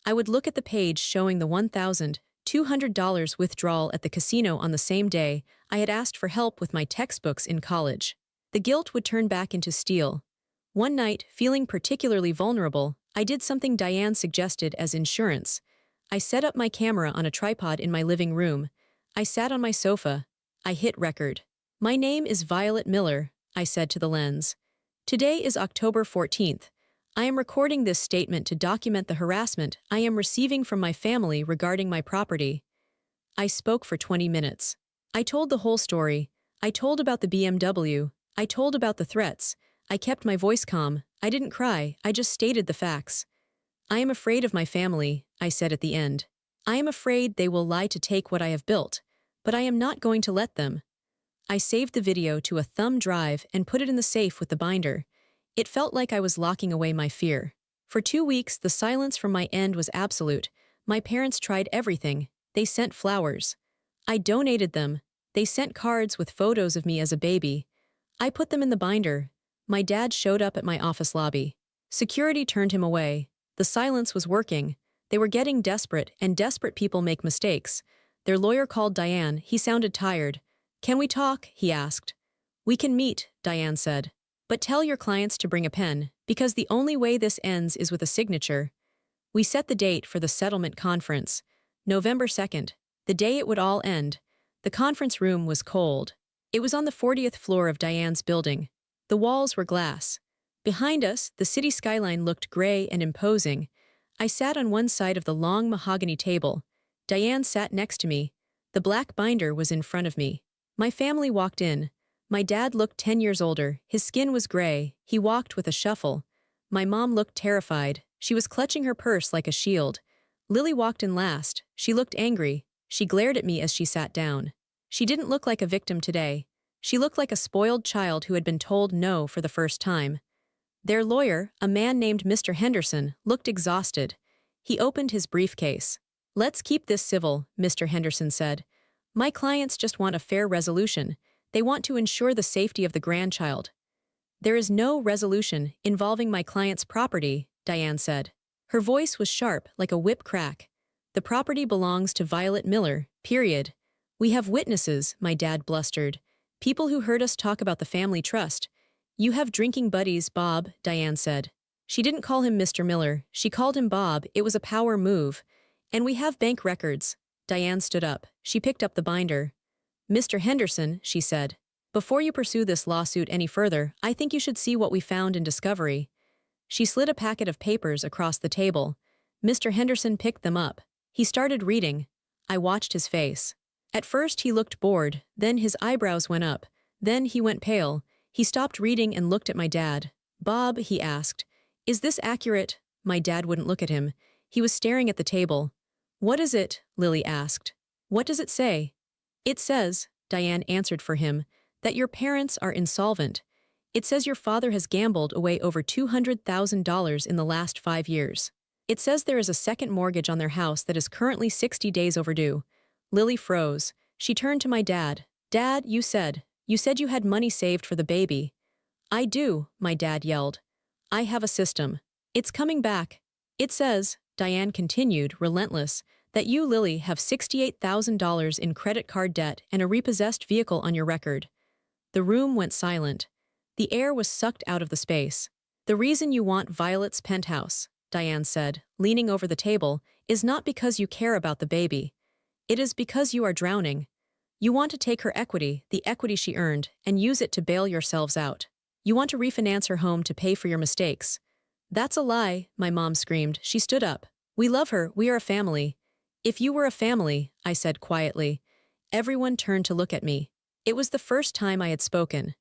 I would look at the page showing the $1,200 withdrawal at the casino on the same day I had asked for help with my textbooks in college. The guilt would turn back into steel. One night, feeling particularly vulnerable, I did something Diane suggested as insurance. I set up my camera on a tripod in my living room. I sat on my sofa. I hit record. "My name is Violet Miller," I said to the lens. "Today is October 14th. I am recording this statement to document the harassment I am receiving from my family regarding my property." I spoke for 20 minutes. I told the whole story. I told about the BMW. I told about the threats. I kept my voice calm. I didn't cry. I just stated the facts. "I am afraid of my family," I said at the end. "I am afraid they will lie to take what I have built. But I am not going to let them." I saved the video to a thumb drive and put it in the safe with the binder. It felt like I was locking away my fear. For 2 weeks, the silence from my end was absolute. My parents tried everything. They sent flowers. I donated them. They sent cards with photos of me as a baby. I put them in the binder. My dad showed up at my office lobby. Security turned him away. The silence was working. They were getting desperate, and desperate people make mistakes. Their lawyer called Diane. He sounded tired. "Can we talk?" he asked. "We can meet," Diane said. "But tell your clients to bring a pen, because the only way this ends is with a signature." We set the date for the settlement conference. November 2nd, the day it would all end. The conference room was cold. It was on the 40th floor of Diane's building. The walls were glass. Behind us, the city skyline looked gray and imposing. I sat on one side of the long mahogany table. Diane sat next to me. The black binder was in front of me. My family walked in. My dad looked 10 years older. His skin was gray. He walked with a shuffle. My mom looked terrified. She was clutching her purse like a shield. Lily walked in last. She looked angry. She glared at me as she sat down. She didn't look like a victim today. She looked like a spoiled child who had been told no for the first time. Their lawyer, a man named Mr. Henderson, looked exhausted. He opened his briefcase. "Let's keep this civil," Mr. Henderson said. "My clients just want a fair resolution. They want to ensure the safety of the grandchild." "There is no resolution involving my client's property," Diane said. Her voice was sharp, like a whip crack. "The property belongs to Violet Miller, period." "We have witnesses," my dad blustered. "People who heard us talk about the family trust." "You have drinking buddies, Bob," Diane said. She didn't call him Mr. Miller. She called him Bob. It was a power move. "And we have bank records." Diane stood up. She picked up the binder. "Mr. Henderson," she said, "before you pursue this lawsuit any further, I think you should see what we found in discovery." She slid a packet of papers across the table. Mr. Henderson picked them up. He started reading. I watched his face. At first he looked bored, then his eyebrows went up, then he went pale. He stopped reading and looked at my dad. "Bob," he asked, "is this accurate?" My dad wouldn't look at him. He was staring at the table. "What is it?" Lily asked. "What does it say?" "It says," Diane answered for him, "that your parents are insolvent. It says your father has gambled away over $200,000 in the last 5 years. It says there is a second mortgage on their house that is currently 60 days overdue." Lily froze. She turned to my dad. "Dad, you said you had money saved for the baby." "I do," my dad yelled. "I have a system. It's coming back. It says," Diane continued, relentless, "that you, Lily, have $68,000 in credit card debt and a repossessed vehicle on your record." The room went silent. The air was sucked out of the space. "The reason you want Violet's penthouse," Diane said, leaning over the table, "is not because you care about the baby. It is because you are drowning. You want to take her equity, the equity she earned, and use it to bail yourselves out. You want to refinance her home to pay for your mistakes." "That's a lie," my mom screamed. She stood up. "We love her. We are a family." "If you were a family," I said quietly. Everyone turned to look at me. It was the first time I had spoken.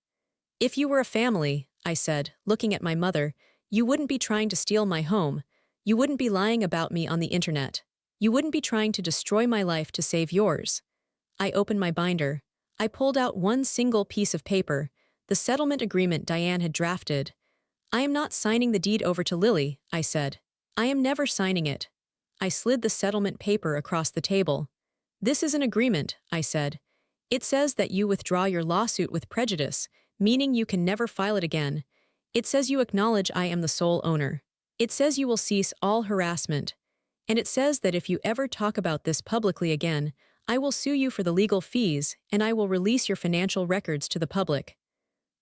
"If you were a family," I said, looking at my mother, "you wouldn't be trying to steal my home. You wouldn't be lying about me on the internet. You wouldn't be trying to destroy my life to save yours." I opened my binder. I pulled out one single piece of paper, the settlement agreement Diane had drafted. "I am not signing the deed over to Lily," I said. "I am never signing it." I slid the settlement paper across the table. "This is an agreement," I said. "It says that you withdraw your lawsuit with prejudice, meaning you can never file it again. It says you acknowledge I am the sole owner. It says you will cease all harassment. And it says that if you ever talk about this publicly again, I will sue you for the legal fees, and I will release your financial records to the public."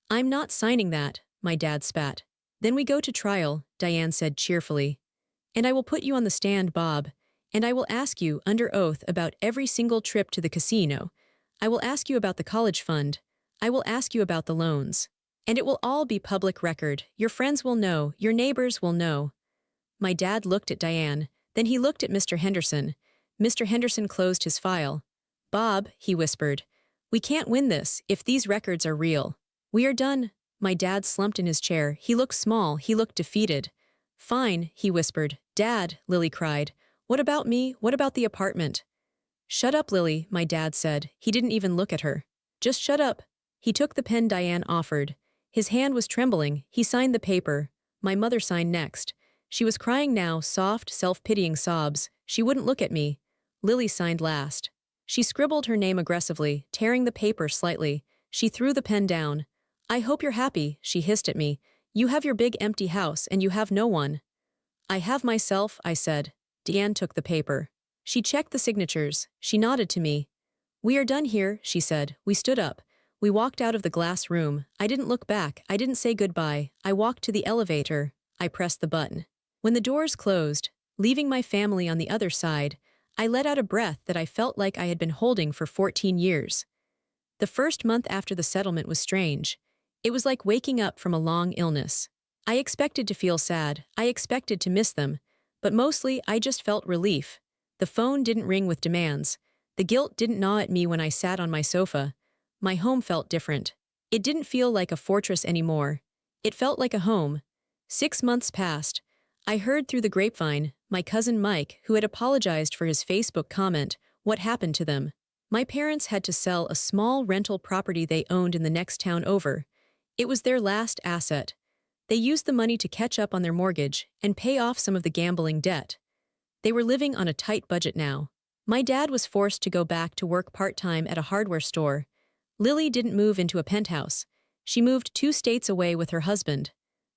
"I'm not signing that," my dad spat. "Then we go to trial," Diane said cheerfully. "And I will put you on the stand, Bob. And I will ask you, under oath, about every single trip to the casino. I will ask you about the college fund. I will ask you about the loans. And it will all be public record. Your friends will know. Your neighbors will know." My dad looked at Diane. Then he looked at Mr. Henderson. Mr. Henderson closed his file. "Bob," he whispered, "we can't win this if these records are real. We are done." My dad slumped in his chair. He looked small. He looked defeated. "Fine," he whispered. "Dad," Lily cried. "What about me? What about the apartment?" "Shut up, Lily," my dad said. He didn't even look at her. "Just shut up." He took the pen Diane offered. His hand was trembling. He signed the paper. My mother signed next. She was crying now, soft, self-pitying sobs. She wouldn't look at me. Lily signed last. She scribbled her name aggressively, tearing the paper slightly. She threw the pen down. "I hope you're happy," she hissed at me. "You have your big empty house and you have no one." "I have myself," I said. Diane took the paper. She checked the signatures. She nodded to me. "We are done here," she said. We stood up. We walked out of the glass room. I didn't look back. I didn't say goodbye. I walked to the elevator. I pressed the button. When the doors closed, leaving my family on the other side, I let out a breath that I felt like I had been holding for 14 years. The first month after the settlement was strange. It was like waking up from a long illness. I expected to feel sad, I expected to miss them, but mostly I just felt relief. The phone didn't ring with demands. The guilt didn't gnaw at me when I sat on my sofa. My home felt different. It didn't feel like a fortress anymore. It felt like a home. 6 months passed. I heard through the grapevine, my cousin Mike, who had apologized for his Facebook comment, what happened to them. My parents had to sell a small rental property they owned in the next town over. It was their last asset. They used the money to catch up on their mortgage and pay off some of the gambling debt. They were living on a tight budget now. My dad was forced to go back to work part-time at a hardware store. Lily didn't move into a penthouse. She moved 2 states away with her husband.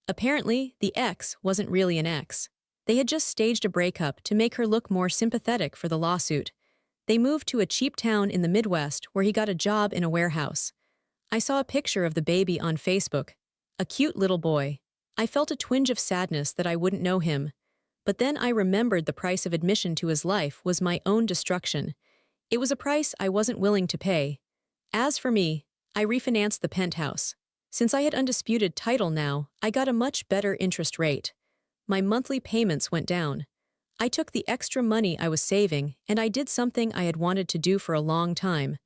Apparently, the ex wasn't really an ex. They had just staged a breakup to make her look more sympathetic for the lawsuit. They moved to a cheap town in the Midwest where he got a job in a warehouse. I saw a picture of the baby on Facebook. A cute little boy. I felt a twinge of sadness that I wouldn't know him. But then I remembered the price of admission to his life was my own destruction. It was a price I wasn't willing to pay. As for me, I refinanced the penthouse. Since I had undisputed title now, I got a much better interest rate. My monthly payments went down. I took the extra money I was saving and I did something I had wanted to do for a long time.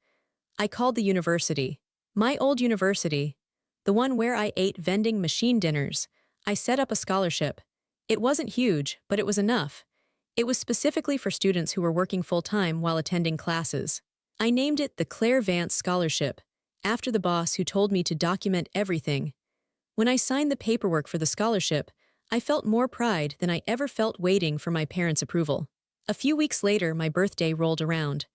I called the university. My old university. The one where I ate vending machine dinners. I set up a scholarship. It wasn't huge, but it was enough. It was specifically for students who were working full-time while attending classes. I named it the Claire Vance Scholarship, after the boss who told me to document everything. When I signed the paperwork for the scholarship, I felt more pride than I ever felt waiting for my parents' approval. A few weeks later, my birthday rolled around.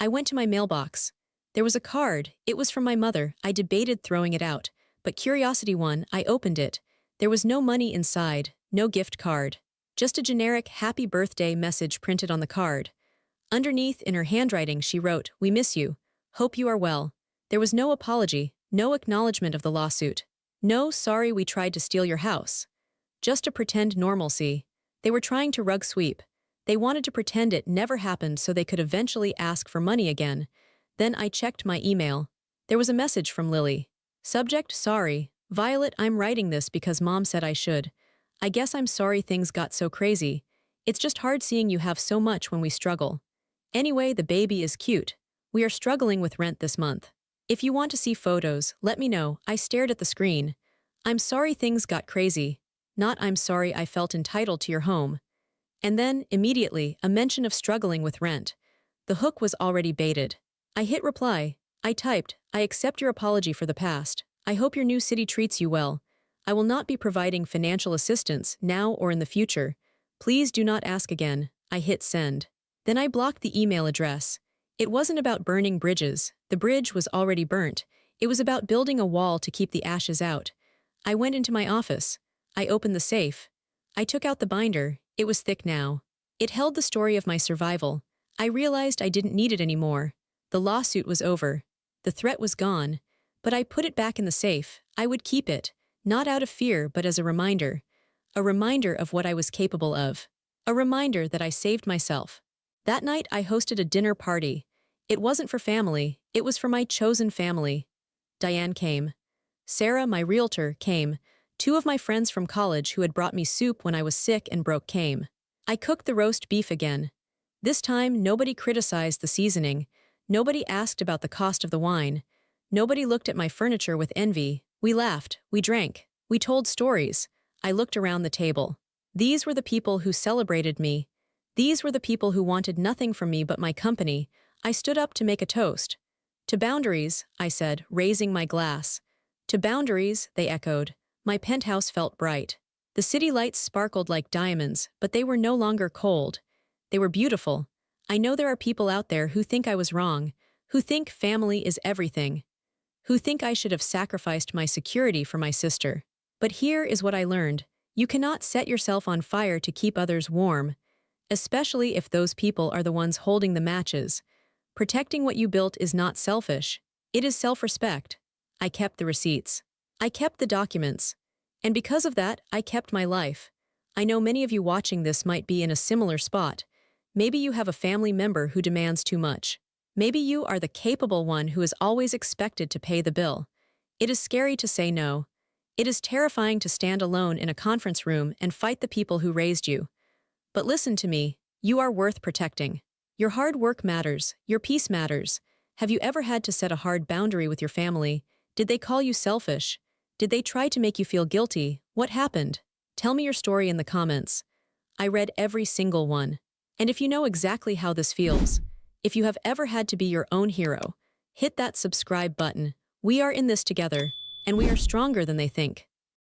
I went to my mailbox. There was a card. It was from my mother. I debated throwing it out, but curiosity won. I opened it. There was no money inside, no gift card. Just a generic happy birthday message printed on the card. Underneath, in her handwriting, she wrote, "We miss you. Hope you are well." There was no apology, no acknowledgement of the lawsuit. No sorry we tried to steal your house. Just a pretend normalcy. They were trying to rug sweep. They wanted to pretend it never happened so they could eventually ask for money again. Then I checked my email. There was a message from Lily. Subject, sorry. Violet, I'm writing this because Mom said I should. I guess I'm sorry things got so crazy. It's just hard seeing you have so much when we struggle. Anyway, the baby is cute. We are struggling with rent this month. If you want to see photos, let me know. I stared at the screen. I'm sorry things got crazy. Not I'm sorry I felt entitled to your home. And then, immediately, a mention of struggling with rent. The hook was already baited. I hit reply. I typed, I accept your apology for the past. I hope your new city treats you well. I will not be providing financial assistance now or in the future. Please do not ask again. I hit send. Then I blocked the email address. It wasn't about burning bridges. The bridge was already burnt. It was about building a wall to keep the ashes out. I went into my office. I opened the safe. I took out the binder. It was thick now. It held the story of my survival. I realized I didn't need it anymore. The lawsuit was over. The threat was gone. But I put it back in the safe. I would keep it, not out of fear but as a reminder. A reminder of what I was capable of. A reminder that I saved myself. That night I hosted a dinner party. It wasn't for family, it was for my chosen family. Diane came. Sarah, my realtor, came. 2 of my friends from college who had brought me soup when I was sick and broke came. I cooked the roast beef again. This time nobody criticized the seasoning. Nobody asked about the cost of the wine. Nobody looked at my furniture with envy. We laughed, we drank, we told stories. I looked around the table. These were the people who celebrated me. These were the people who wanted nothing from me but my company. I stood up to make a toast. To boundaries, I said, raising my glass. To boundaries, they echoed. My penthouse felt bright. The city lights sparkled like diamonds, but they were no longer cold. They were beautiful. I know there are people out there who think I was wrong, who think family is everything, who think I should have sacrificed my security for my sister. But here is what I learned. You cannot set yourself on fire to keep others warm, especially if those people are the ones holding the matches. Protecting what you built is not selfish. It is self-respect. I kept the receipts. I kept the documents. And because of that, I kept my life. I know many of you watching this might be in a similar spot. Maybe you have a family member who demands too much. Maybe you are the capable one who is always expected to pay the bill. It is scary to say no. It is terrifying to stand alone in a conference room and fight the people who raised you. But listen to me, you are worth protecting. Your hard work matters, your peace matters. Have you ever had to set a hard boundary with your family? Did they call you selfish? Did they try to make you feel guilty? What happened? Tell me your story in the comments. I read every single one. And if you know exactly how this feels, if you have ever had to be your own hero, hit that subscribe button. We are in this together, and we are stronger than they think.